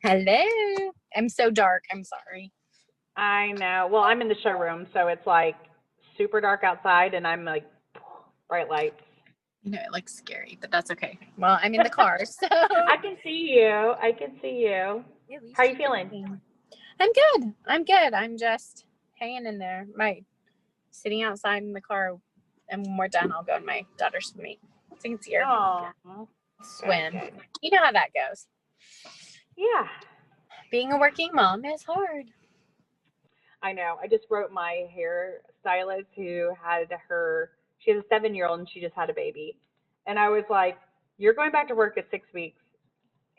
Hello. I'm so dark. I'm sorry. I know. Well, I'm in the showroom, so it's like super dark outside, and I'm like bright lights. You know, it looks scary, but that's okay. Well, I'm in the car, so I can see you. I can see you. at least How are you feeling? I'm good. I'm good. I'm just hanging in there. Sitting outside in the car, and when we're done, I'll go in my daughter's swimming. So you can see her swim. Good. You know how that goes. Yeah. Being a working mom is hard. I know. I just wrote my hair stylist who she has a 7-year-old and she just had a baby. And I was like, you're going back to work at 6 weeks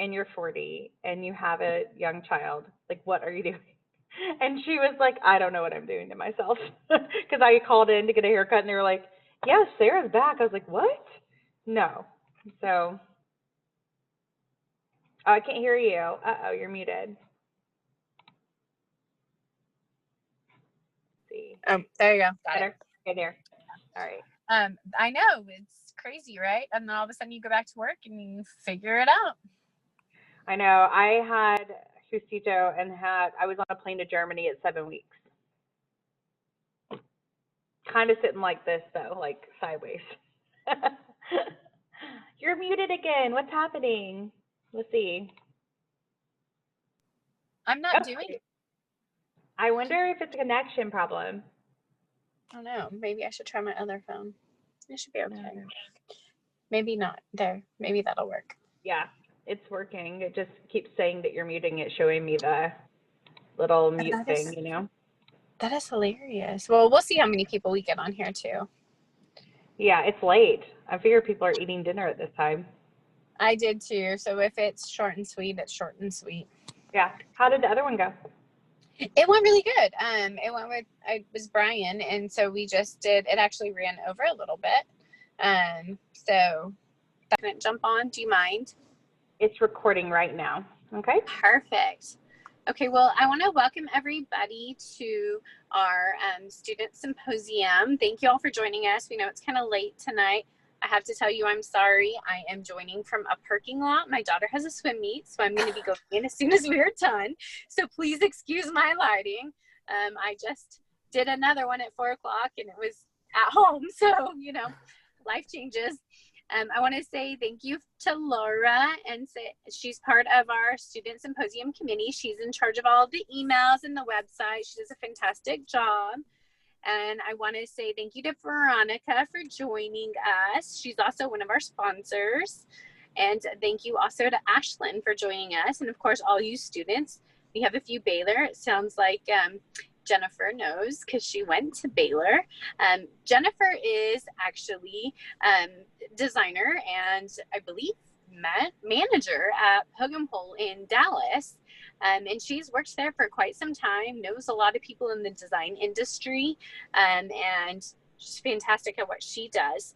and you're 40 and you have a young child. Like, what are you doing? And she was like, I don't know what I'm doing to myself. Because I called in to get a haircut and they were like, yeah, Sarah's back. I was like, what? No. So, oh, I can't hear you. Uh-oh, you're muted. Let's see. Oh, there you go. Got it. Okay, there. All right. I know, it's crazy, right? And then all of a sudden you go back to work and you figure it out. I know. I had Justito and I was on a plane to Germany at 7 weeks. Kind of sitting like this though, like sideways. You're muted again. What's happening? Let's see. I'm not doing it. I wonder if it's a connection problem. I don't know. Maybe I should try my other phone. It should be okay. Maybe not. There. Maybe that'll work. Yeah, it's working. It just keeps saying that you're muting it, showing me the little mute thing, you know? That is hilarious. Well, we'll see how many people we get on here too. Yeah, it's late. I figure people are eating dinner at this time. I did too. So if it's short and sweet, it's short and sweet. Yeah. How did the other one go? It went really good. It was Brian, and so we just did. It actually ran over a little bit. So I'm gonna jump on. Do you mind? It's recording right now. Okay. Perfect. Okay, well, I want to welcome everybody to our Student Symposium. Thank you all for joining us. We know it's kind of late tonight. I have to tell you, I'm sorry. I am joining from a parking lot. My daughter has a swim meet, so I'm going to be going in as soon as we are done. So please excuse my lighting. I just did another one at 4 o'clock, and it was at home. So, you know, life changes. I want to say thank you to Laura, and she's part of our Student Symposium committee. She's in charge of all the emails and the website. She does a fantastic job. And I want to say thank you to Veronica for joining us. She's also one of our sponsors. And thank you also to Ashlyn for joining us. And of course, all you students. We have a few Baylor. It sounds like Jennifer knows because she went to Baylor. Jennifer is actually designer and I believe manager at Poggenpohl in Dallas. And she's worked there for quite some time, knows a lot of people in the design industry, and she's fantastic at what she does.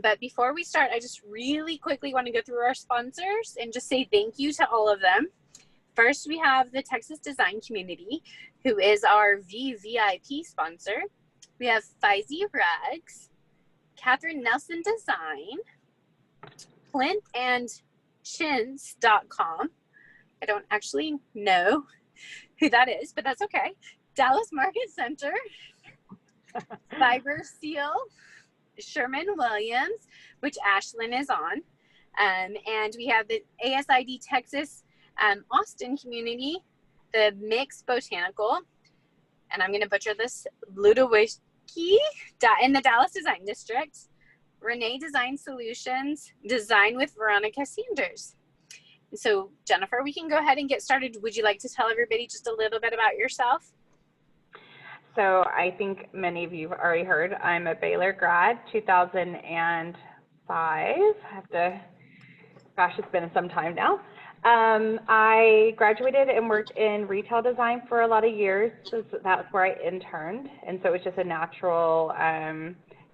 But before we start, I just really quickly want to go through our sponsors and just say thank you to all of them. First, we have the Texas Design Community, who is our VVIP sponsor. We have Fizzy Rugs, Catherine Nelson Design, Clint and Chins.com. I don't actually know who that is, but that's okay. Dallas Market Center, Fiber Seal, Sherman Williams, which Ashlyn is on. And we have the ASID Texas Austin Community, the Mix Botanical, and I'm going to butcher this, Ludowiczki in the Dallas Design District, Renee Design Solutions, Design with Veronica Sanders. So Jennifer, we can go ahead and get started. Would you like to tell everybody just a little bit about yourself? So I think many of you have already heard, I'm a Baylor grad, 2005. Gosh, it's been some time now. I graduated and worked in retail design for a lot of years. So that's where I interned. And so it was just a natural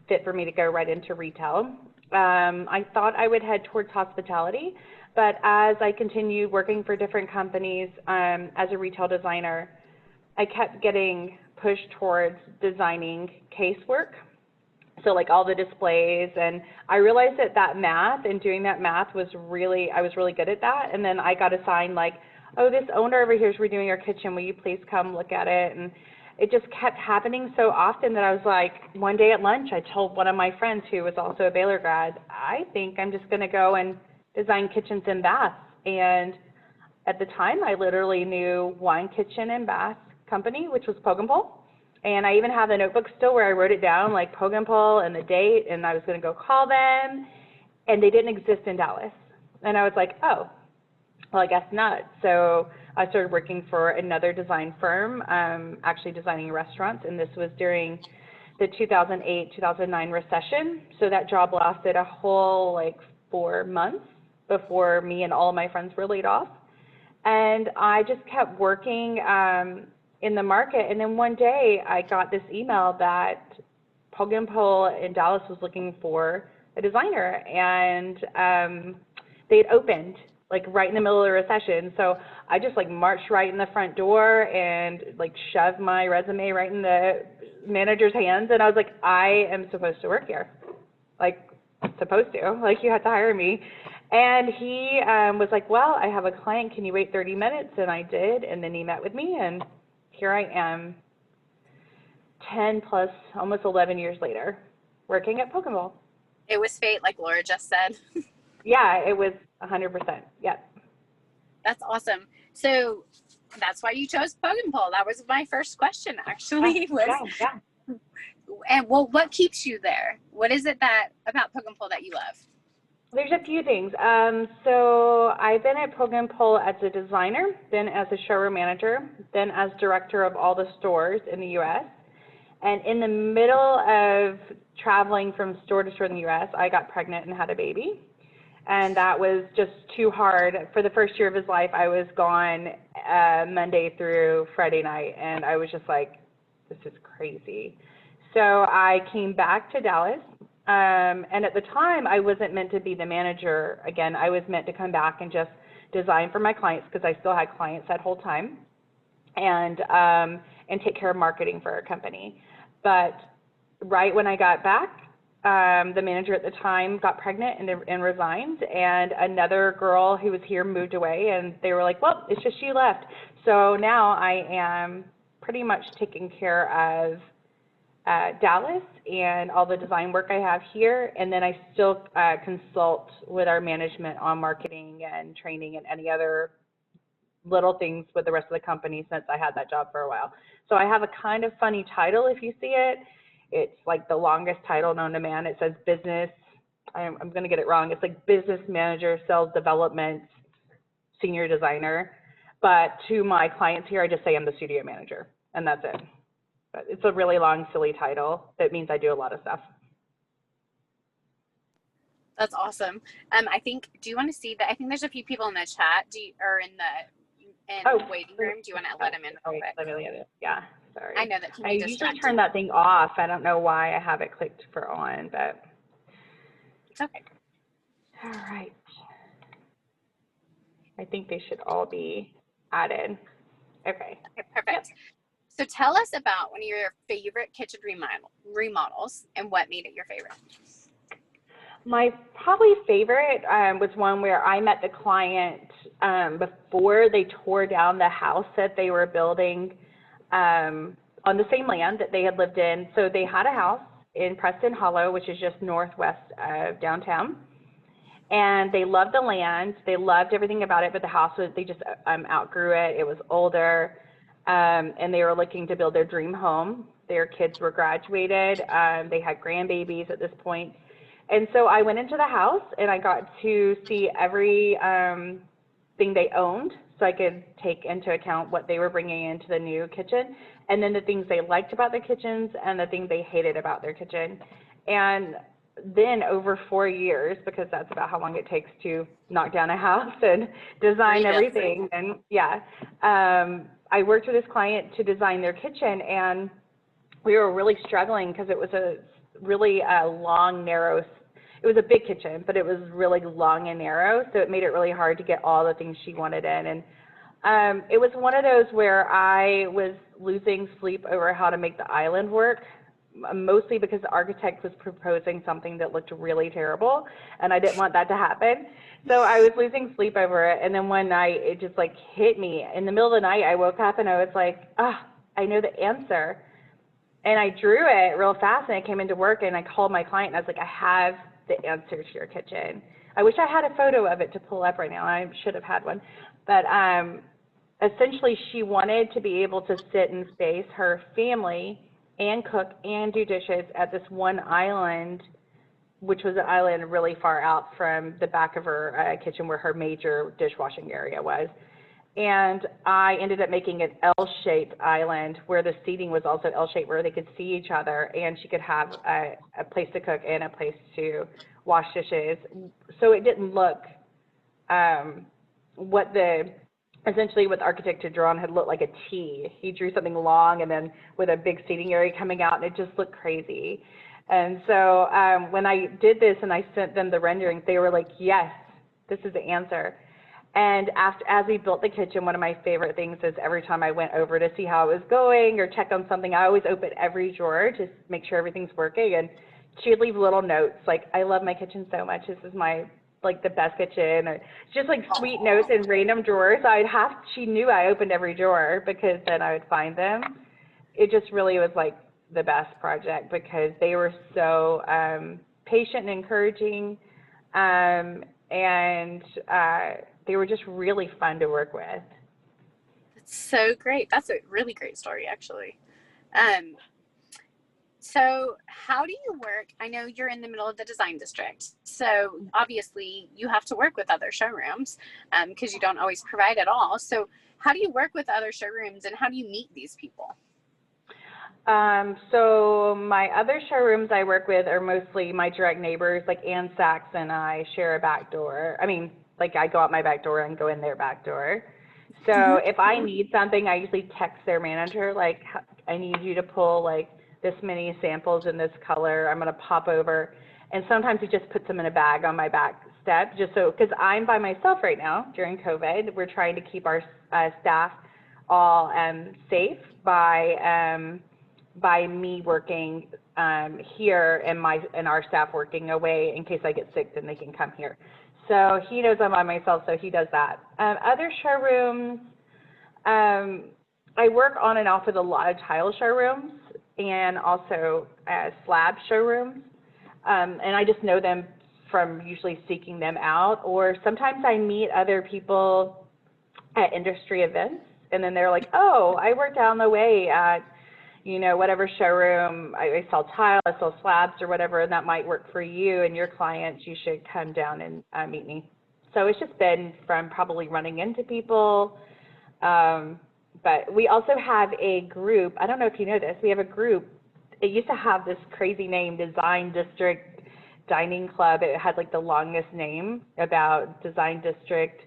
fit for me to go right into retail. I thought I would head towards hospitality, but as I continued working for different companies as a retail designer, I kept getting pushed towards designing casework. So like all the displays, and I realized that math and doing that math was I was really good at that. And then I got assigned like, oh, this owner over here is redoing our kitchen. Will you please come look at it? And it just kept happening so often that I was like, one day at lunch, I told one of my friends who was also a Baylor grad, I think I'm just going to go and design kitchens and baths. And at the time, I literally knew one kitchen and bath company, which was Poggenpohl. And I even have the notebook still where I wrote it down, like Poggenpohl and the date, and I was going to go call them. And they didn't exist in Dallas. And I was like, oh, well, I guess not. So I started working for another design firm, actually designing restaurants, and this was during the 2008-2009 recession. So that job lasted a whole like 4 months before me and all of my friends were laid off. And I just kept working in the market. And then one day I got this email that Poggenpohl in Dallas was looking for a designer, and they had opened like right in the middle of the recession. So I just like marched right in the front door and like shoved my resume right in the manager's hands. And I was like, I am supposed to work here. Like, supposed to, like you had to hire me. And he was like, well, I have a client. Can you wait 30 minutes? And I did. And then he met with me, and here I am 10 plus, almost 11 years later, working at Poggenpohl. It was fate, like Laura just said. Yeah, it was 100%. Yep. That's awesome. So that's why you chose Poggenpohl. That was my first question, actually. Yeah. And well, what keeps you there? What is it that about Poggenpohl that you love? There's a few things. So I've been at Poggenpohl as a designer, then as a showroom manager, then as director of all the stores in the U.S. And in the middle of traveling from store to store in the U.S., I got pregnant and had a baby. And that was just too hard. For the first year of his life, I was gone Monday through Friday night, and I was just like, this is crazy. So I came back to Dallas, and at the time, I wasn't meant to be the manager. Again, I was meant to come back and just design for my clients, because I still had clients that whole time, and take care of marketing for our company. But right when I got back, the manager at the time got pregnant and resigned, and another girl who was here moved away, and they were like, well, it's just she left. So now I am pretty much taking care of Dallas and all the design work I have here, and then I still consult with our management on marketing and training and any other little things with the rest of the company since I had that job for a while. So I have a kind of funny title if you see it. It's like the longest title known to man. It says business, I'm going to get it wrong. It's like business manager, sales development, senior designer. But to my clients here, I just say I'm the studio manager, and that's it. But it's a really long, silly title. That means I do a lot of stuff. That's awesome. I think, do you want to see that? I think there's a few people in the chat, or in the waiting room. Do you want to let them in real quick? Let me look at it. Yeah. Sorry. I know that can be I distracting. usually turn that thing off. I don't know why I have it clicked for on, but it's okay. All right. I think they should all be added. Okay. Okay, perfect. Yep. So tell us about one of your favorite kitchen remodels and what made it your favorite. My probably favorite was one where I met the client before they tore down the house that they were building on the same land that they had lived in. So they had a house in Preston Hollow, which is just northwest of downtown. And they loved the land. They loved everything about it, but the house, they just outgrew it. It was older, and they were looking to build their dream home. Their kids were graduated. They had grandbabies at this point. And so I went into the house, and I got to see every thing they owned, so I could take into account what they were bringing into the new kitchen, and then the things they liked about their kitchens and the things they hated about their kitchen. And then over 4 years, because that's about how long it takes to knock down a house and design everything. And yeah, I worked with this client to design their kitchen, and we were really struggling because it was a really long, narrow, it was a big kitchen, but it was really long and narrow. So it made it really hard to get all the things she wanted in. And it was one of those where I was losing sleep over how to make the island work. mostly because the architect was proposing something that looked really terrible, and I didn't want that to happen. So I was losing sleep over it, and then one night it just like hit me. In the middle of the night, I woke up and I was like, I know the answer. And I drew it real fast, and I came into work and I called my client and I was like, I have the answer to your kitchen. I wish I had a photo of it to pull up right now. I should have had one. But essentially, she wanted to be able to sit and space her family and cook and do dishes at this one island, which was an island really far out from the back of her kitchen where her major dishwashing area was. And I ended up making an L-shaped island where the seating was also L-shaped, where they could see each other and she could have a place to cook and a place to wash dishes. So it didn't look what the architect had drawn had looked like a T. He drew something long and then with a big seating area coming out, and it just looked crazy. And so when I did this and I sent them the renderings, they were like, yes, this is the answer. And as we built the kitchen, one of my favorite things is every time I went over to see how it was going or check on something, I always open every drawer to make sure everything's working. And she would leave little notes like, I love my kitchen so much. This is my, like, the best kitchen. Or just like sweet notes in random drawers. She knew I opened every drawer because then I would find them. It just really was like the best project because they were so patient and encouraging. They were just really fun to work with. That's so great. That's a really great story, actually. So how do you work? I know you're in the middle of the design district, so obviously you have to work with other showrooms because you don't always provide it all. So how do you work with other showrooms and how do you meet these people? So my other showrooms I work with are mostly my direct neighbors, like Ann Sachs and I share a back door. I mean, like I go out my back door and go in their back door. So if I need something, I usually text their manager, like, I need you to pull like this many samples in this color. I'm going to pop over. And sometimes he just puts them in a bag on my back step, just so, because I'm by myself right now during COVID. We're trying to keep our staff all safe by me working here and our staff working away in case I get sick, then they can come here. So he knows I'm by myself, so he does that. Other showrooms, I work on and off with a lot of tile showrooms and also slab showrooms. And I just know them from usually seeking them out, or sometimes I meet other people at industry events, and then they're like, oh, I work down the way at, you know, whatever showroom, I sell tile, I sell slabs or whatever, and that might work for you and your clients, you should come down and meet me. So it's just been from probably running into people. But we also have a group, I don't know if you know this, we have a group, it used to have this crazy name, Design District Dining Club. It had like the longest name about Design District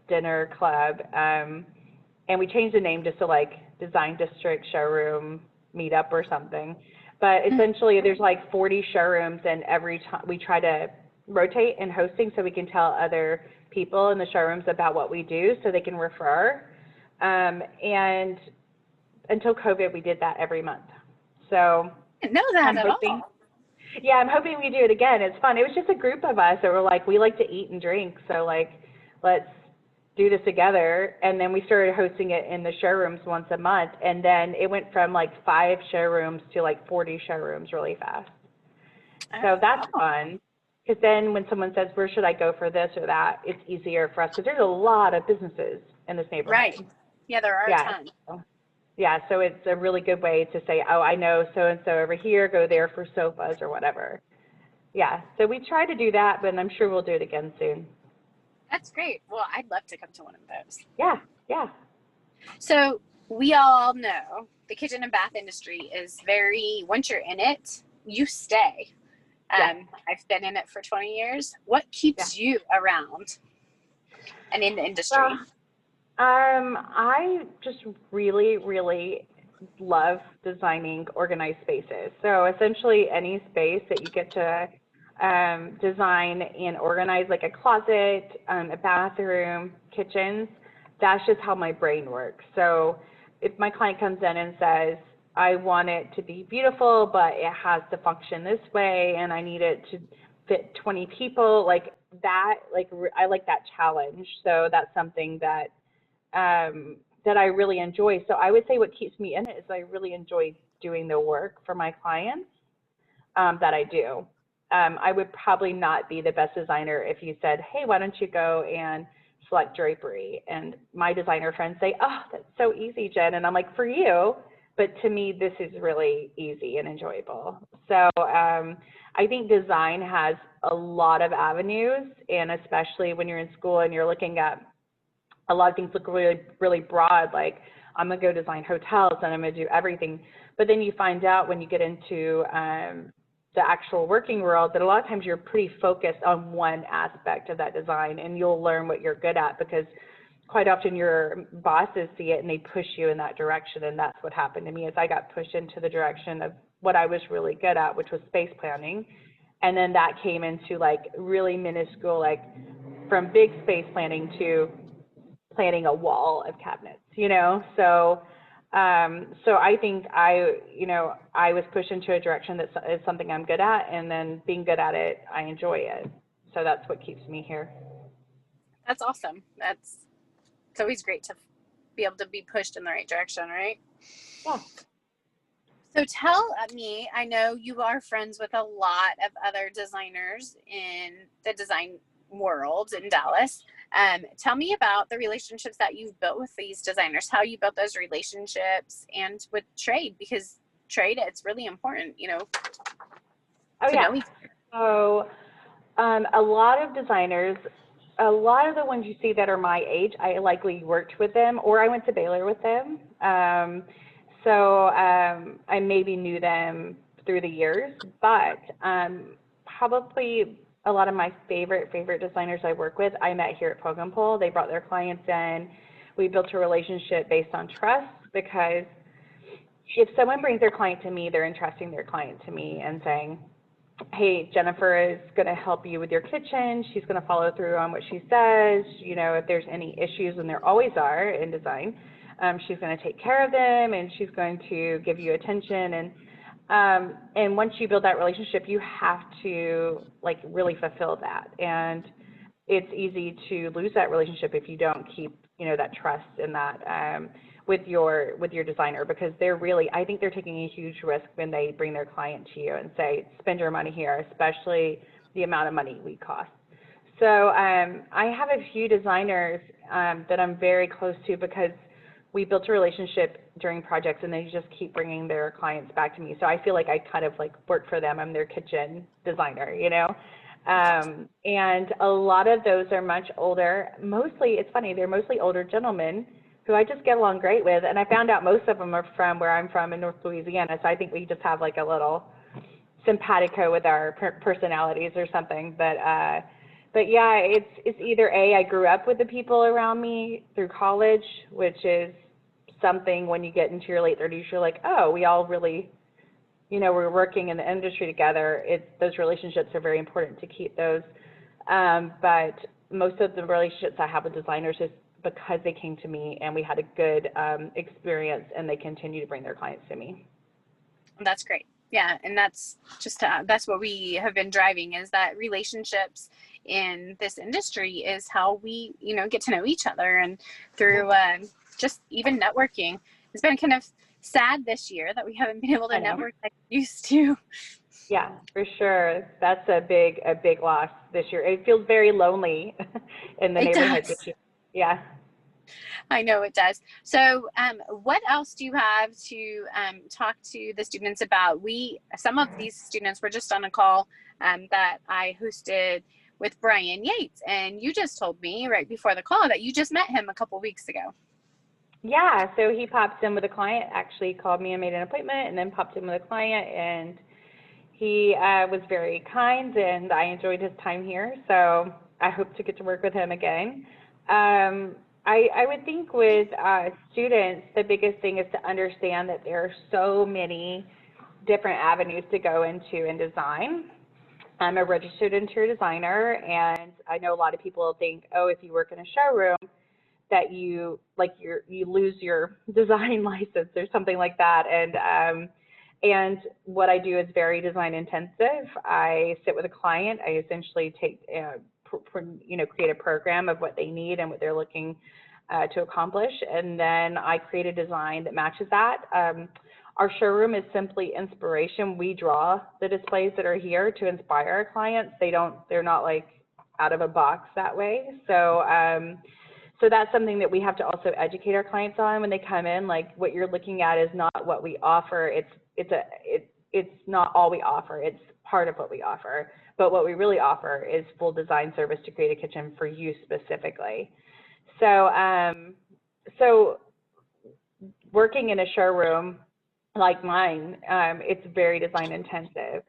Dinner Club. And we changed the name just to like Design District Showroom Meetup or something. But essentially there's like 40 showrooms, and every time we try to rotate in hosting so we can tell other people in the showrooms about what we do so they can refer. And until COVID, we did that every month. So I didn't know that at all. Yeah, I'm hoping we do it again. It's fun. It was just a group of us that were like, we like to eat and drink, so like, let's do this together. And then we started hosting it in the showrooms once a month, and then it went from like 5 showrooms to like 40 showrooms really fast. So that's fun, because then when someone says, where should I go for this or that, it's easier for us, because there's a lot of businesses in this neighborhood. Right. Yeah, there are a ton. Yeah, so it's a really good way to say, oh, I know so-and-so over here, go there for sofas or whatever. Yeah, so we try to do that, but I'm sure we'll do it again soon. That's great. Well, I'd love to come to one of those. Yeah, yeah. So we all know the kitchen and bath industry is very, once you're in it, you stay. I've been in it for 20 years. What keeps you around and in the industry? I just really, really love designing organized spaces. So essentially any space that you get to design and organize, like a closet, a bathroom, kitchens, that's just how my brain works. So if my client comes in and says, I want it to be beautiful, but it has to function this way, and I need it to fit 20 people, like that. Like I like that challenge. So that's something that that I really enjoy. So I would say what keeps me in it is I really enjoy doing the work for my clients that I do. I would probably not be the best designer if you said, hey, why don't you go and select drapery? And my designer friends say, oh, that's so easy, Jen. And I'm like, for you, but to me, this is really easy and enjoyable. So I think design has a lot of avenues, and especially when you're in school and you're looking at a lot of things look really, really broad, like I'm gonna go design hotels and I'm gonna do everything. But then you find out when you get into the actual working world that a lot of times you're pretty focused on one aspect of that design, and you'll learn what you're good at because quite often your bosses see it and they push you in that direction. And that's what happened to me, is I got pushed into the direction of what I was really good at, which was space planning. And then that came into like really minuscule, like from big space planning to planning a wall of cabinets, you know? So, so I think I was pushed into a direction that is something I'm good at, and then being good at it, I enjoy it. So that's what keeps me here. That's awesome. It's always great to be able to be pushed in the right direction, right? Yeah. So tell me, I know you are friends with a lot of other designers in the design world in Dallas. Tell me about the relationships that you've built with these designers, how you built those relationships, and with trade, because trade, it's really important, you know. Oh, yeah. So a lot of designers, a lot of the ones you see that are my age, I likely worked with them, or I went to Baylor with them. So I maybe knew them through the years, but probably a lot of my favorite designers I work with, I met here at Poggenpohl. They brought their clients in. We built a relationship based on trust, because if someone brings their client to me, they're entrusting their client to me and saying, hey, Jennifer is going to help you with your kitchen. She's going to follow through on what she says. You know, if there's any issues, and there always are in design, she's going to take care of them, and she's going to give you attention. And once you build that relationship, you have to like really fulfill that. And it's easy to lose that relationship if you don't keep, you know, that trust in that with your designer, because they're really, I think they're taking a huge risk when they bring their client to you and say, spend your money here, especially the amount of money we cost. So I have a few designers that I'm very close to, because we built a relationship during projects, and they just keep bringing their clients back to me. So I feel like I kind of like work for them. I'm their kitchen designer, you know? And a lot of those are much older. Mostly, it's funny, they're mostly older gentlemen who I just get along great with. And I found out most of them are from where I'm from in North Louisiana. So I think we just have like a little simpatico with our personalities or something. But yeah, it's either A, I grew up with the people around me through college, which is something when you get into your late 30s, you're like, oh, we all really, you know, we're working in the industry together. Those relationships are very important to keep those. But most of the relationships I have with designers is because they came to me and we had a good experience, and they continue to bring their clients to me. That's great. Yeah, and that's just that's what we have been driving, is that relationships in this industry is how we, you know, get to know each other, and through just even networking. It's been kind of sad this year that we haven't been able to network like we used to. Yeah, for sure. That's a big loss this year. It feels very lonely in the neighborhood this year. Yeah. I know it does. So what else do you have to talk to the students about? Some of these students were just on a call that I hosted with Brian Yates, and you just told me right before the call that you just met him a couple weeks ago. Yeah, so he popped in with a client, actually called me and made an appointment, and then popped in with a client, and he was very kind, and I enjoyed his time here, so I hope to get to work with him again. I would think with students, the biggest thing is to understand that there are so many different avenues to go into in design. I'm a registered interior designer, and I know a lot of people think, oh, if you work in a showroom, that you lose your design license or something like that. And what I do is very design intensive. I sit with a client. I essentially take create a program of what they need and what they're looking to accomplish, and then I create a design that matches that. Our showroom is simply inspiration. We draw the displays that are here to inspire our clients. They're not like out of a box that way. So so that's something that we have to also educate our clients on when they come in. Like, what you're looking at is not what we offer. It's not all we offer. It's part of what we offer. But what we really offer is full design service to create a kitchen for you specifically. So so working in a showroom like mine, it's very design intensive.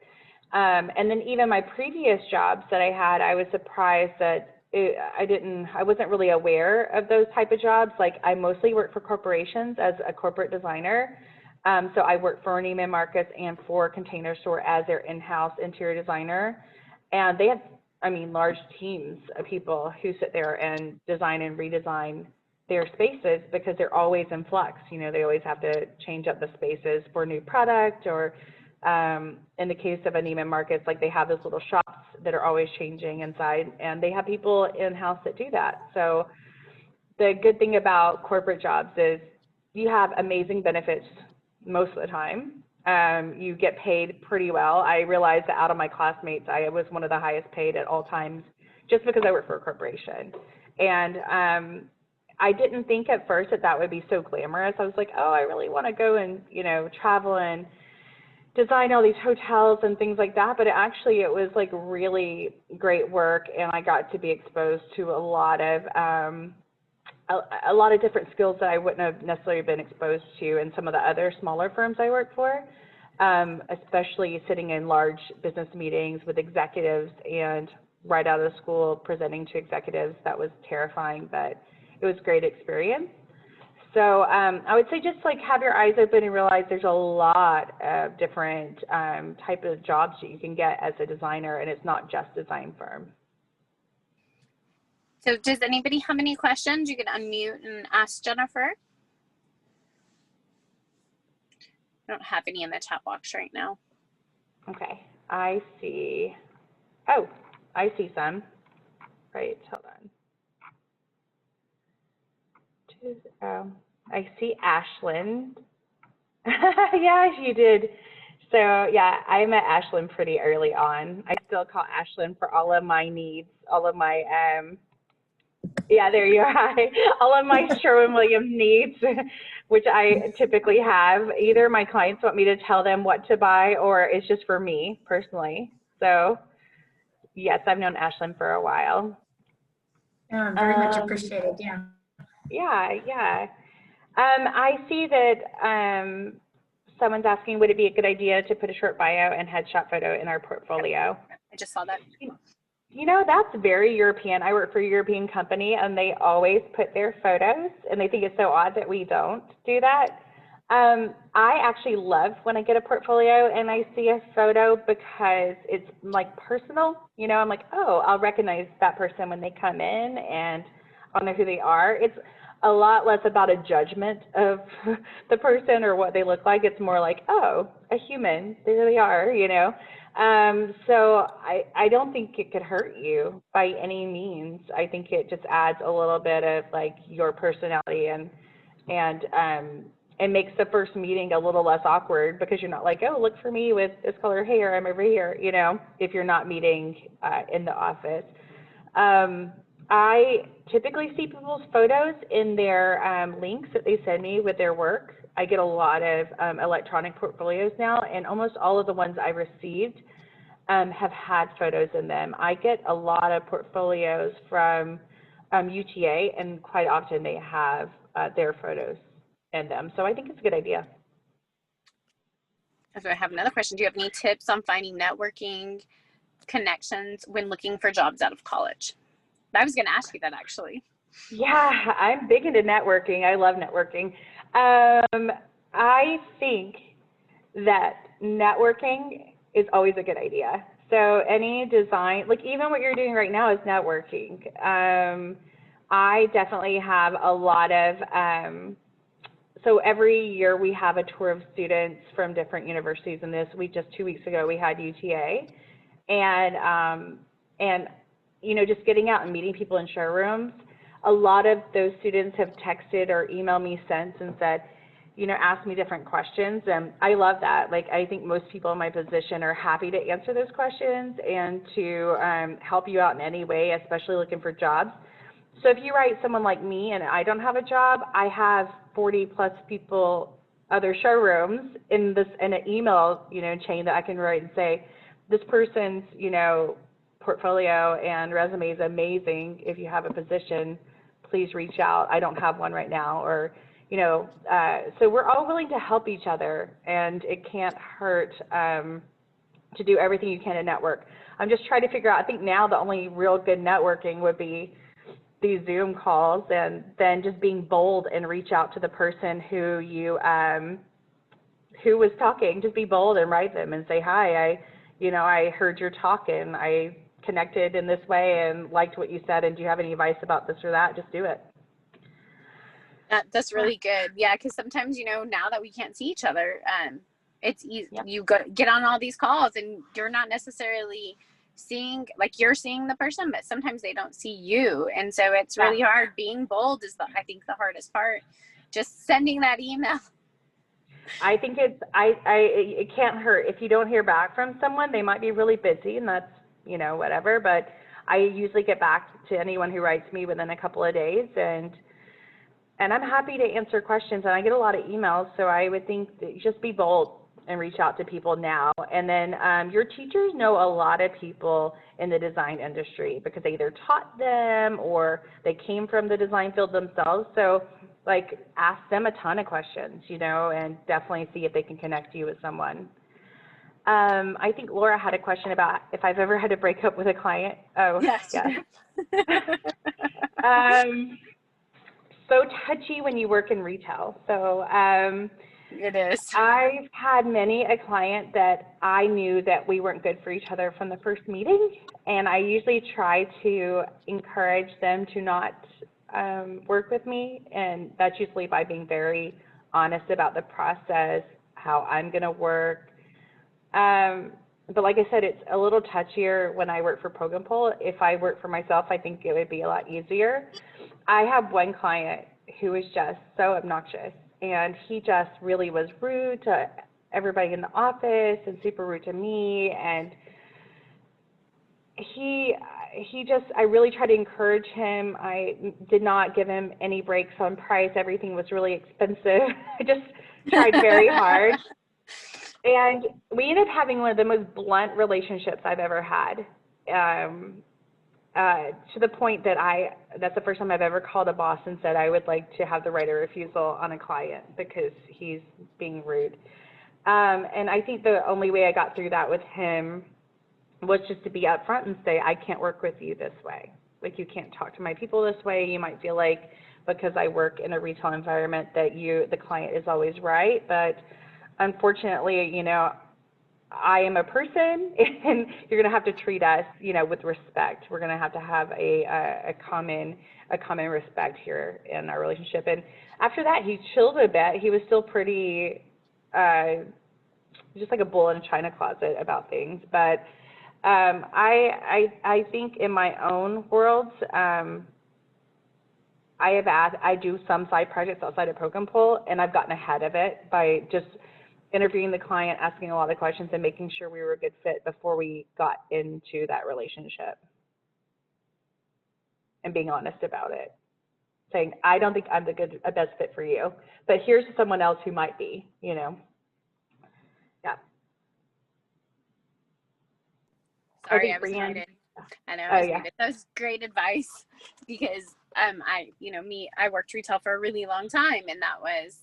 And then even my previous jobs that I had, I was surprised that I wasn't really aware of those type of jobs. Like, I mostly work for corporations as a corporate designer. So I work for Neiman Marcus and for Container Store as their in-house interior designer. And they have, large teams of people who sit there and design and redesign their spaces because they're always in flux. They always have to change up the spaces for new product, or in the case of a Neiman Marcus, like, they have those little shops that are always changing inside, and they have people in-house that do that. So the good thing about corporate jobs is you have amazing benefits most of the time. You get paid pretty well. I realized that out of my classmates, I was one of the highest paid at all times just because I work for a corporation. And I didn't think at first that would be so glamorous. I was like, oh, I really want to go and, travel and design all these hotels and things like that. But it was like really great work, and I got to be exposed to a lot of different skills that I wouldn't have necessarily been exposed to in some of the other smaller firms I worked for, especially sitting in large business meetings with executives and right out of school presenting to executives. That was terrifying, but it was a great experience. So I would say just like have your eyes open and realize there's a lot of different type of jobs that you can get as a designer, and it's not just design firm. So does anybody have any questions? You can unmute and ask Jennifer. I don't have any in the chat box right now. Okay, I see some. Right, hold on. I see Ashland. Yeah, you did. So yeah, I met Ashland pretty early on. I still call Ashland for all of my needs, all of my yeah, there you are. All of my Sherwin-Williams needs, which I typically have. Either my clients want me to tell them what to buy, or it's just for me personally. So yes, I've known Ashland for a while. Very much appreciated, yeah. Yeah. I see that someone's asking, would it be a good idea to put a short bio and headshot photo in our portfolio? I just saw that. That's very European. I work for a European company, and they always put their photos, and they think it's so odd that we don't do that. I actually love when I get a portfolio and I see a photo because it's like personal. I'm like, oh, I'll recognize that person when they come in, and I'll know who they are. It's a lot less about a judgment of the person or what they look like. It's more like, oh, a human, there they are, So I don't think it could hurt you by any means. I think it just adds a little bit of like your personality and makes the first meeting a little less awkward, because you're not like, oh, look for me with this color hair, I'm over here, if you're not meeting in the office. I typically see people's photos in their links that they send me with their work. I get a lot of electronic portfolios now, and almost all of the ones I received have had photos in them. I get a lot of portfolios from UTA, and quite often they have their photos in them. So I think it's a good idea. So I have another question. Do you have any tips on finding networking connections when looking for jobs out of college? I was going to ask you that, actually. Yeah, I'm big into networking. I love networking. I think that networking is always a good idea. So any design, like even what you're doing right now is networking. I definitely have a lot of, so every year we have a tour of students from different universities, and this week, just 2 weeks ago, we had UTA, and you know, just getting out and meeting people in showrooms. A lot of those students have texted or emailed me since and said, you know, ask me different questions, and I love that. Like, I think most people in my position are happy to answer those questions and to help you out in any way, especially looking for jobs. So if you write someone like me and I don't have a job, I have 40 plus people, other showrooms in an email, you know, chain that I can write and say, this person's, you know, portfolio and resume is amazing. If you have a position, please reach out. I don't have one right now, or, you know, so we're all willing to help each other, and it can't hurt to do everything you can to network. I'm just trying to figure out, I think now the only real good networking would be these Zoom calls, and then just being bold and reach out to the person who you, who was talking. Just be bold and write them and say, hi, I heard you're talking. I connected in this way and liked what you said, and do you have any advice about this or that? Just do it. That's really good. Yeah, because sometimes, you know, now that we can't see each other, it's easy. Yep. You get on all these calls and you're not necessarily seeing, like, you're seeing the person, but sometimes they don't see you. And so it's really hard. Being bold is, I think, the hardest part. Just sending that email. I think it can't hurt. If you don't hear back from someone, they might be really busy, and that's, you know, whatever. But I usually get back to anyone who writes me within a couple of days, and I'm happy to answer questions, and I get a lot of emails. So I would think that just be bold and reach out to people now. And then your teachers know a lot of people in the design industry because they either taught them or they came from the design field themselves. So, like, ask them a ton of questions, you know, and definitely see if they can connect you with someone. I think Laura had a question about if I've ever had to break up with a client. Oh, yes. So touchy when you work in retail. So it is. I've had many a client that I knew that we weren't good for each other from the first meeting, and I usually try to encourage them to not work with me, and that's usually by being very honest about the process, how I'm going to work. But like I said, it's a little touchier when I work for Poggenpohl. If I work for myself, I think it would be a lot easier. I have one client who is just so obnoxious, and he just really was rude to everybody in the office and super rude to me, and I really tried to encourage him. I did not give him any breaks on price. Everything was really expensive. I just tried very hard. And we ended up having one of the most blunt relationships I've ever had, to the point that that's the first time I've ever called a boss and said I would like to have the right of refusal on a client because he's being rude. And I think the only way I got through that with him was just to be upfront and say, I can't work with you this way. Like, you can't talk to my people this way. You might feel like because I work in a retail environment that the client is always right, but unfortunately, you know, I am a person, and you're going to have to treat us, you know, with respect. We're going to have a common respect here in our relationship. And after that, he chilled a bit. He was still pretty, just like a bull in a china closet about things. But I think in my own worlds, I do some side projects outside of Poggenpohl, and I've gotten ahead of it by just interviewing the client, asking a lot of questions, and making sure we were a good fit before we got into that relationship. And being honest about it. Saying, I don't think I'm the best fit for you, but here's someone else who might be, you know. Yeah. Sorry, I was muted. I know, I was muted. That was great advice because I worked retail for a really long time, and that was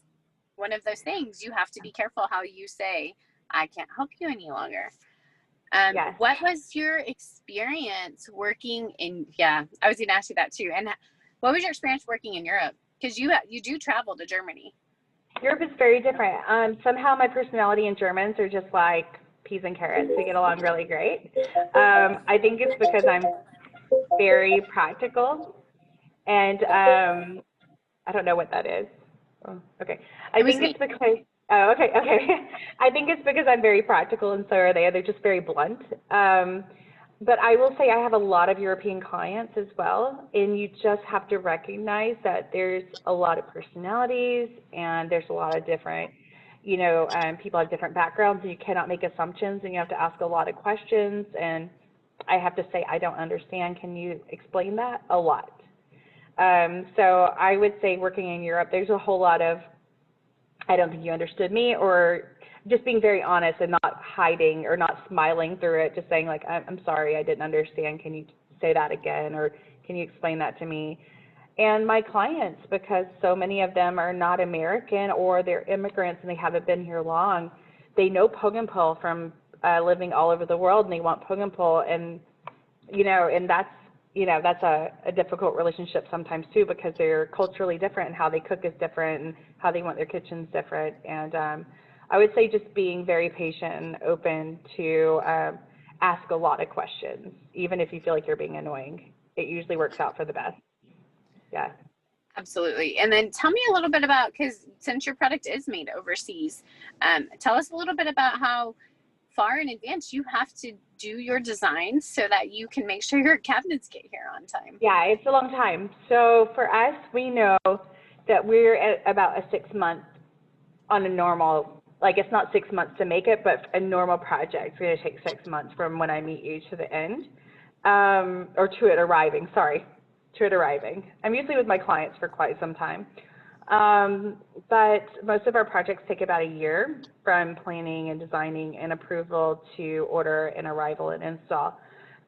one of those things. You have to be careful how you say, I can't help you any longer. Yes. What was your experience working in, I was going to ask you that too. And what was your experience working in Europe? Because you do travel to Germany. Europe is very different. Somehow my personality and Germans are just like peas and carrots. We get along really great. I think it's because I'm very practical. And I don't know what that is. Oh, okay. I It was think me. it's because, oh, okay, okay. I think it's because I'm very practical and so are they. They're just very blunt. But I will say I have a lot of European clients as well, and you just have to recognize that there's a lot of personalities and there's a lot of different, you know, people have different backgrounds and you cannot make assumptions and you have to ask a lot of questions. And I have to say, I don't understand. Can you explain that? A lot. So I would say working in Europe, there's a whole lot of, I don't think you understood me, or just being very honest and not hiding or not smiling through it, just saying like, I'm sorry, I didn't understand. Can you say that again? Or can you explain that to me? And my clients, because so many of them are not American or they're immigrants and they haven't been here long, they know Poggenpohl from living all over the world and they want Poggenpohl, and, you know, and that's, you know, that's a difficult relationship sometimes too, because they're culturally different and how they cook is different and how they want their kitchens different. And I would say just being very patient and open to ask a lot of questions, even if you feel like you're being annoying. It usually works out for the best. Yeah. Absolutely. And then tell me a little bit about, because since your product is made overseas, tell us a little bit about how far in advance you have to do your designs so that you can make sure your cabinets get here on time. Yeah, it's a long time. So for us, we know that we're at about a 6 month on a normal, like it's not 6 months to make it, but a normal project. It's going to take 6 months from when I meet you to the end, or to it arriving, sorry, to it arriving. I'm usually with my clients for quite some time. But most of our projects take about a year from planning and designing and approval to order and arrival and install.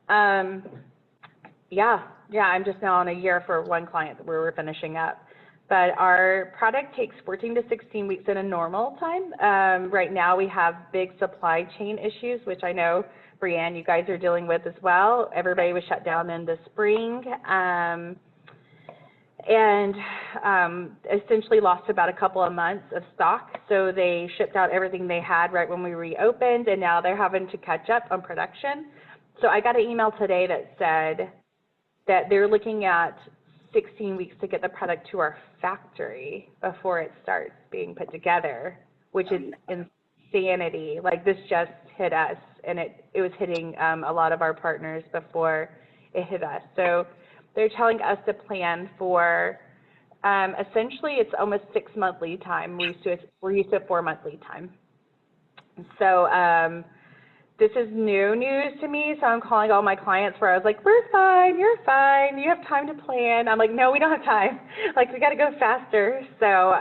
Yeah, I'm just now on a year for one client where we're finishing up. But our product takes 14 to 16 weeks in a normal time. Right now we have big supply chain issues, which I know, Brianne, you guys are dealing with as well. Everybody was shut down in the spring. And essentially lost about a couple of months of stock. So they shipped out everything they had right when we reopened, and now they're having to catch up on production. So I got an email today that said that they're looking at 16 weeks to get the product to our factory before it starts being put together, which is insanity. Like, this just hit us, and it was hitting a lot of our partners before it hit us. So they're telling us to plan for, essentially it's almost 6 month lead time. We're used to a 4 month lead time. So this is new news to me. So I'm calling all my clients where I was like, we're fine, you're fine, you have time to plan. I'm like, no, we don't have time. Like, we got to go faster. So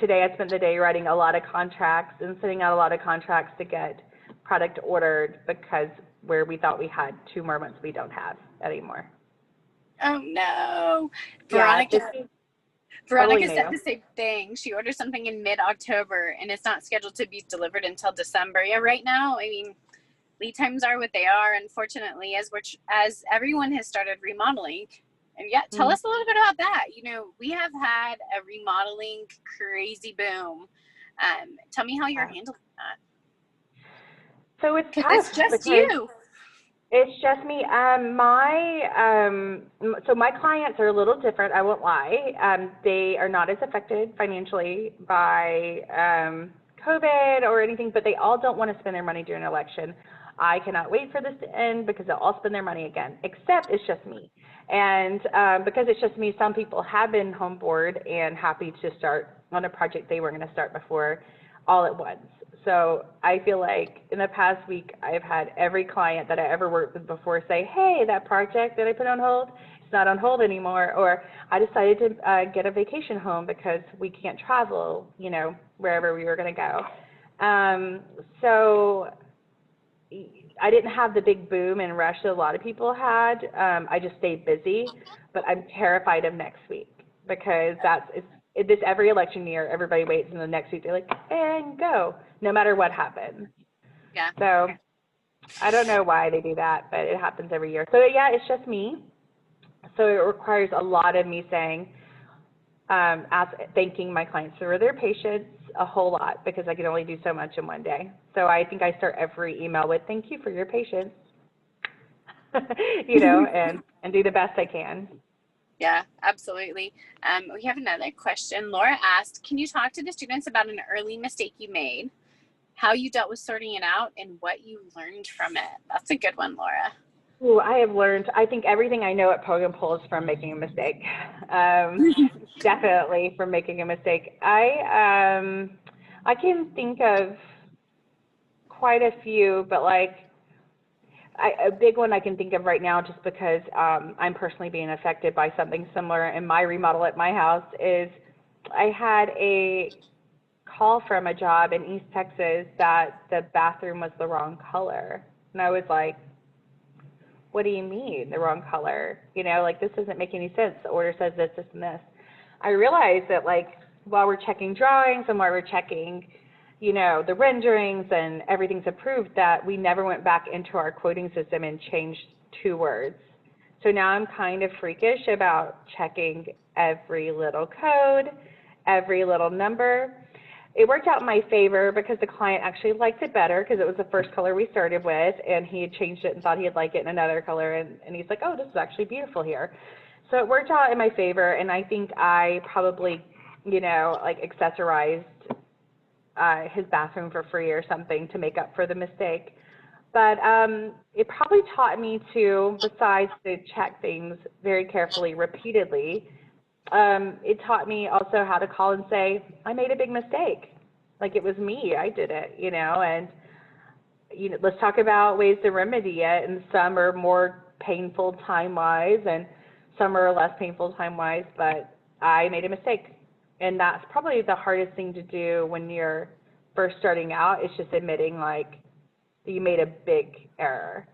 today I spent the day writing a lot of contracts and sending out a lot of contracts to get product ordered, because where we thought we had 2 more months, we don't have anymore. Oh no. Veronica Veronica said the same thing. She ordered something in mid-October and it's not scheduled to be delivered until December. Yeah, right now, I mean, lead times are what they are, unfortunately, as everyone has started remodeling. And yeah, tell us a little bit about that. You know, we have had a remodeling crazy boom. Tell me how you're handling that. So it's tough. It's just you. It's just me. So my clients are a little different, I won't lie. They are not as affected financially by COVID or anything, but they all don't want to spend their money during an election. I cannot wait for this to end because they'll all spend their money again, except it's just me. And because it's just me, some people have been home board and happy to start on a project they were going to start before all at once. So I feel like in the past week, I've had every client that I ever worked with before say, hey, that project that I put on hold, it's not on hold anymore. Or I decided to get a vacation home because we can't travel, you know, wherever we were going to go. So I didn't have the big boom and rush that a lot of people had. I just stayed busy, but I'm terrified of next week because this every election year, everybody waits, and the next week they're like, and go, no matter what happens. Yeah. So I don't know why they do that, but it happens every year. So yeah, it's just me. So it requires a lot of me saying, thanking my clients for their patience a whole lot, because I can only do so much in one day. So I think I start every email with, thank you for your patience, you know, and do the best I can. Yeah, absolutely. We have another question. Laura asked, can you talk to the students about an early mistake you made, how you dealt with sorting it out, and what you learned from it? That's a good one, Laura. Ooh, I have learned, I think everything I know at Poggenpohl is from making a mistake. Definitely from making a mistake. I can think of quite a few, but like a big one I can think of right now, just because I'm personally being affected by something similar in my remodel at my house, is I had a call from a job in East Texas that the bathroom was the wrong color. And I was like, what do you mean the wrong color? You know, like, this doesn't make any sense. The order says this, this, and this. I realized that, like, while we're checking drawings and while we're checking, you know, the renderings and everything's approved, that we never went back into our quoting system and changed 2 words. So now I'm kind of freakish about checking every little code, every little number. It worked out in my favor because the client actually liked it better because it was the first color we started with, and he had changed it and thought he'd like it in another color, and he's like, oh, this is actually beautiful here. So it worked out in my favor, and I think I probably, you know, like, accessorized his bathroom for free or something to make up for the mistake. But it probably taught me to, besides to check things very carefully, repeatedly, it taught me also how to call and say, I made a big mistake. Like, it was me, I did it, you know, and, you know, let's talk about ways to remedy it. And some are more painful time-wise, and some are less painful time-wise, but I made a mistake. And that's probably the hardest thing to do when you're first starting out, is just admitting, like, you made a big error.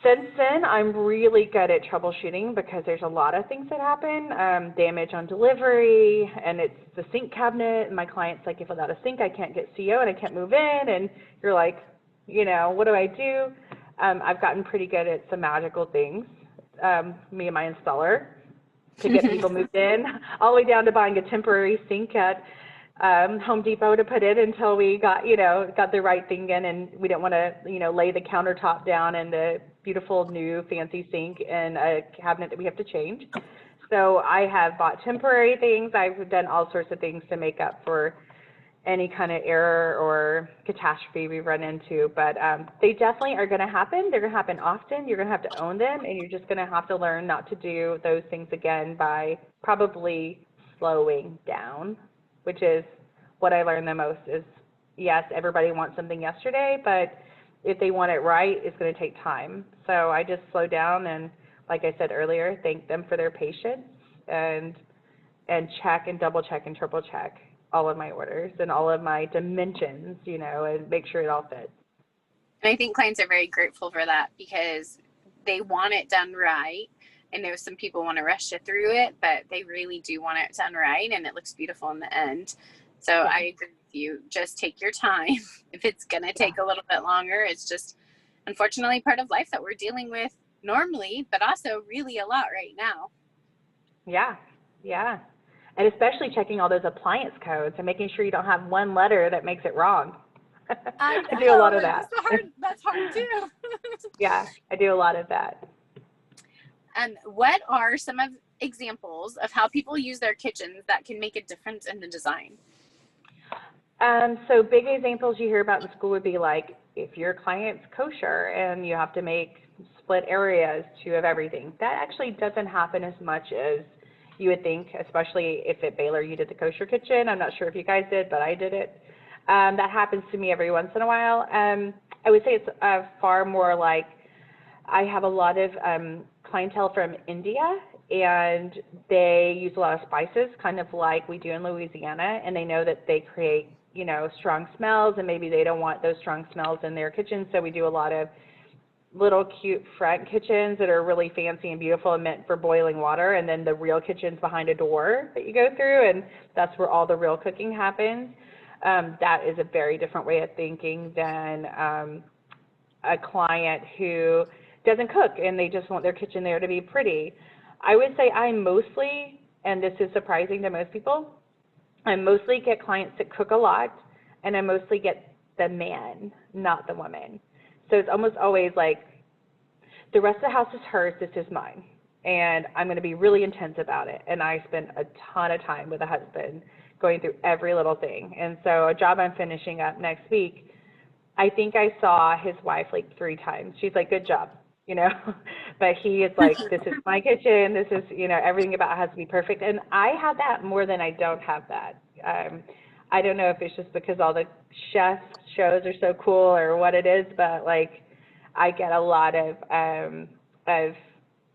Since then, I'm really good at troubleshooting because there's a lot of things that happen. Damage on delivery, and it's the sink cabinet, and my client's like, if without a sink, I can't get CO and I can't move in, and you're like, you know, what do I do? I've gotten pretty good at some magical things, me and my installer, to get people moved in, all the way down to buying a temporary sink at Home Depot to put in until we got, you know, got the right thing in, and we didn't want to, you know, lay the countertop down and the beautiful new fancy sink and a cabinet that we have to change. So I have bought temporary things. I've done all sorts of things to make up for any kind of error or catastrophe we run into. But they definitely are going to happen. They're going to happen often. You're going to have to own them, and you're just going to have to learn not to do those things again by probably slowing down, which is what I learned the most. Is, yes, everybody wants something yesterday, but if they want it right, it's going to take time. So I just slow down and, like I said earlier, thank them for their patience, and check and double check and triple check all of my orders and all of my dimensions, you know, and make sure it all fits. And I think clients are very grateful for that because they want it done right. I know some people want to rush you through it, but they really do want it done right, and it looks beautiful in the end. So yeah. I agree with you. Just take your time. If it's going to take a little bit longer, it's just unfortunately part of life that we're dealing with normally, but also really a lot right now. Yeah, yeah. And especially checking all those appliance codes and making sure you don't have one letter that makes it wrong. I do a lot of that. That's hard too. Yeah, I do a lot of that. What are some of examples of how people use their kitchens that can make a difference in the design? So big examples you hear about in school would be like, if your client's kosher and you have to make split areas of everything. That actually doesn't happen as much as you would think, especially if at Baylor you did the kosher kitchen. I'm not sure if you guys did, but I did it. That happens to me every once in a while. I would say it's far more like, I have a lot of clientele from India, and they use a lot of spices, kind of like we do in Louisiana, and they know that they create, you know, strong smells, and maybe they don't want those strong smells in their kitchen, so we do a lot of little cute front kitchens that are really fancy and beautiful and meant for boiling water, and then the real kitchen's behind a door that you go through, and that's where all the real cooking happens. That is a very different way of thinking than a client who doesn't cook and they just want their kitchen there to be pretty. I would say I mostly, and this is surprising to most people, I mostly get clients that cook a lot, and I mostly get the man, not the woman. So it's almost always like, the rest of the house is hers, this is mine. and I'm going to be really intense about it. And I spend a ton of time with a husband going through every little thing. And so a job I'm finishing up next week, I think I saw his wife like 3 times. She's like, good job, you know, but he is like, this is my kitchen. This is, you know, everything about it has to be perfect. And I have that more than I don't have that. I don't know if it's just because all the chef shows are so cool or what it is, but like I get a lot of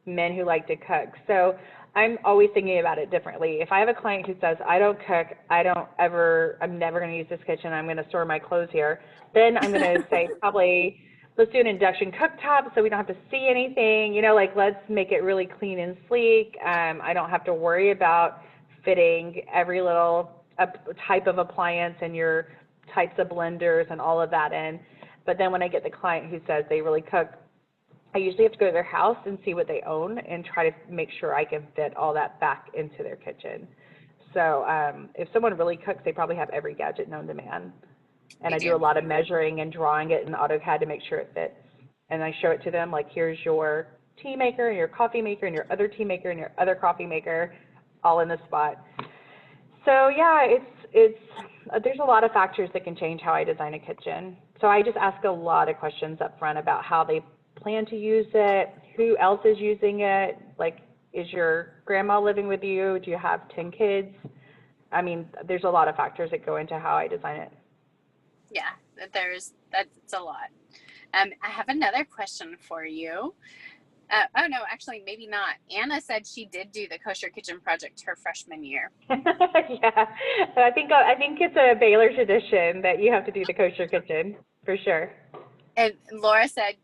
men who like to cook. So I'm always thinking about it differently. If I have a client who says, I don't cook, I'm never going to use this kitchen, I'm going to store my clothes here, then I'm going to say probably let's do an induction cooktop so we don't have to see anything, you know, like let's make it really clean and sleek. I don't have to worry about fitting every little type of appliance and your types of blenders and all of that in. But then when I get the client who says they really cook, I usually have to go to their house and see what they own and try to make sure I can fit all that back into their kitchen. So if someone really cooks, they probably have every gadget known to man. And I do a lot of measuring and drawing it in AutoCAD to make sure it fits. And I show it to them, like, here's your tea maker and your coffee maker and your other tea maker and your other coffee maker all in the spot. So yeah, it's there's a lot of factors that can change how I design a kitchen. So I just ask a lot of questions up front about how they plan to use it, who else is using it, like, is your grandma living with you? Do you have 10 kids? I mean, there's a lot of factors that go into how I design it. Yeah, that's a lot. I have another question for you. Oh no, actually maybe not. Anna said she did do the kosher kitchen project her freshman year. Yeah, I think it's a Baylor tradition that you have to do the kosher kitchen for sure. And Laura said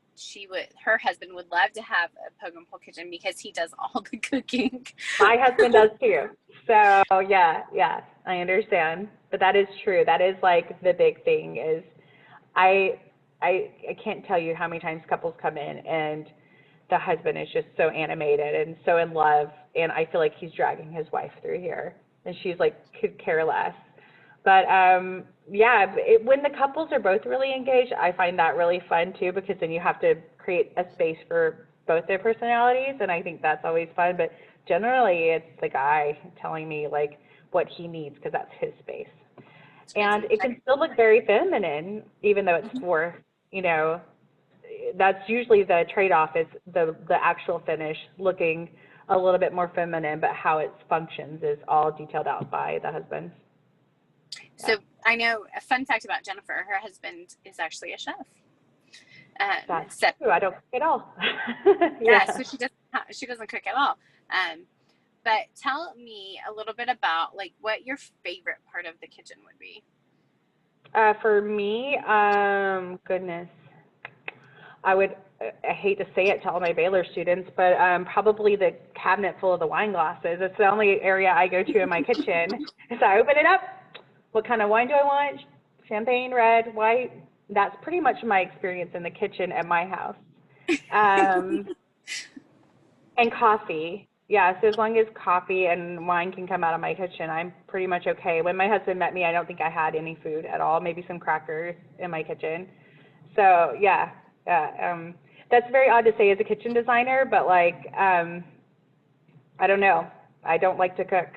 her husband would love to have a Poggenpohl kitchen because he does all the cooking. My husband does too. So yeah, I understand. But that is true. That is like the big thing is I can't tell you how many times couples come in and the husband is just so animated and so in love, and I feel like he's dragging his wife through here, and she's like could care less. But yeah, when the couples are both really engaged, I find that really fun too, because then you have to create a space for both their personalities, and I think that's always fun. But generally, it's the guy telling me like what he needs because that's his space, and it can still look very feminine, even though it's for, you know, that's usually the trade-off is the actual finish looking a little bit more feminine, but how it functions is all detailed out by the husband. So I know a fun fact about Jennifer, her husband is actually a chef. That's true. I don't cook at all. Yeah, so she doesn't cook at all. But tell me a little bit about like what your favorite part of the kitchen would be. For me, goodness, I hate to say it to all my Baylor students, but probably the cabinet full of the wine glasses. It's the only area I go to in my kitchen. So I open it up. What kind of wine do I want? Champagne, red, white? That's pretty much my experience in the kitchen at my house. And coffee. Yeah, so as long as coffee and wine can come out of my kitchen, I'm pretty much okay. When my husband met me, I don't think I had any food at all, maybe some crackers in my kitchen. So yeah, that's very odd to say as a kitchen designer, but like, I don't know. I don't like to cook.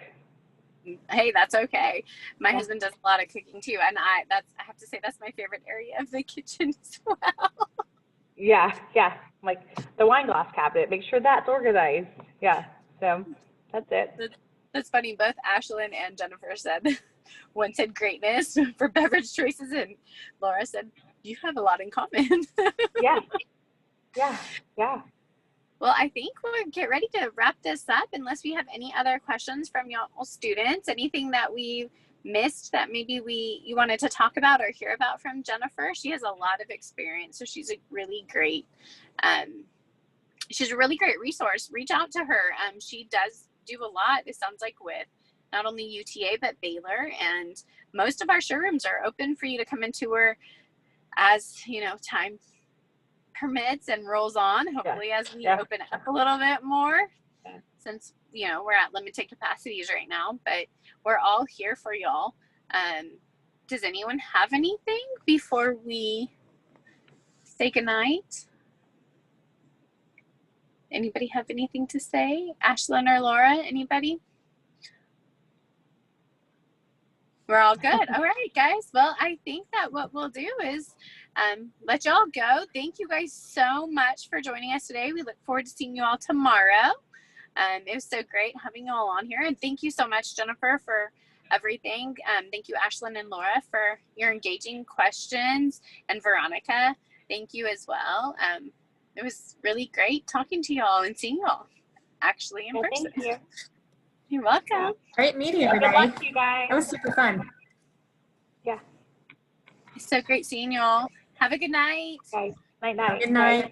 Hey, that's okay. My husband does a lot of cooking too, and I have to say that's my favorite area of the kitchen as well. Yeah, like the wine glass cabinet, make sure that's organized. Yeah, so that's it. That's funny. Both Ashlyn and Jennifer said one said greatness for beverage choices, and Laura said you have a lot in common. Yeah. Well, I think we'll get ready to wrap this up unless we have any other questions from y'all students, anything that we missed that maybe you wanted to talk about or hear about from Jennifer. She has a lot of experience, so she's a really great resource. Reach out to her. She does do a lot, it sounds like, with not only UTA but Baylor, and most of our showrooms are open for you to come into her as time permits and rolls on, hopefully, as we open up a little bit more, since we're at limited capacities right now, but we're all here for y'all. Does anyone have anything before we say goodnight? Anybody have anything to say? Ashlyn or Laura, anybody? We're all good. All right, guys. Well, I think that what we'll do is let y'all go. Thank you guys so much for joining us today. We look forward to seeing you all tomorrow. It was so great having you all on here. And thank you so much, Jennifer, for everything. Thank you, Ashlyn and Laura, for your engaging questions. And Veronica, thank you as well. It was really great talking to y'all and seeing y'all actually in person. Thank you. You're welcome. Great meeting Good everybody. luck to you guys. That was super fun. Yeah. It's so great seeing y'all. Have a good night. Okay. Night night. Good night.